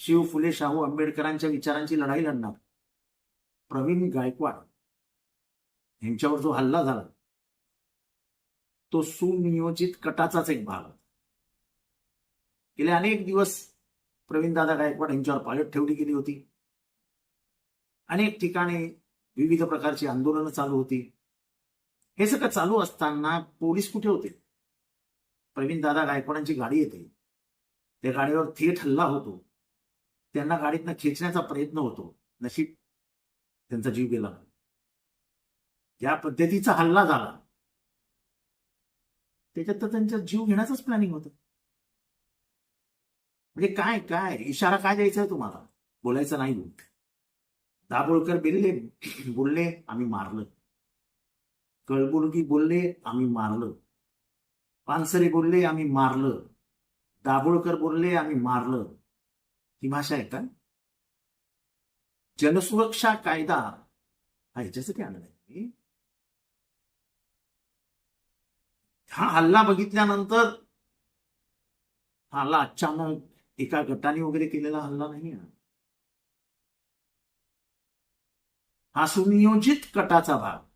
शिव फुले शाहू आंबेडकरांच्या विचारांची लढाई लढणार प्रवीण गायकवाड यांच्यावर जो हल्ला झाला तो सुनियोजित कटाचाच एक भाग. गेले अनेक दिवस प्रवीणदादा गायकवाड यांच्यावर पाळत ठेवली गेली होती. अनेक ठिकाणी विविध प्रकारची आंदोलनं चालू होती. हे सगळं चालू असताना पोलीस कुठे होते? प्रवीणदादा गायकवाडांची गाडी येते, त्या गाडीवर थेट हल्ला होतो, त्यांना गाडीतनं खेचण्याचा प्रयत्न होतो. नशीब त्यांचा जीव गेला. या पद्धतीचा हल्ला झाला त्याच्यात तर त्यांचा जीव घेण्याचाच प्लॅनिंग होतं. म्हणजे काय काय इशारा काय द्यायचा आहे तुम्हाला? बोलायचं नाही. दाभोळकर बोलले आम्ही मारलं, कळबुर्गी बोलले आम्ही मारलं, पानसरे बोलले आम्ही मारलं, दाभोळकर बोलले आम्ही मारलं. ही भाषा आहे का? जनसुरक्षा कायदा हा ह्याच्यासाठी आणला आहे. हा हल्ला बघितल्यानंतर हा हल्ला अचानक एका गटाने वगैरे केलेला हल्ला नाही. हा सुनियोजित कटाचा भाग.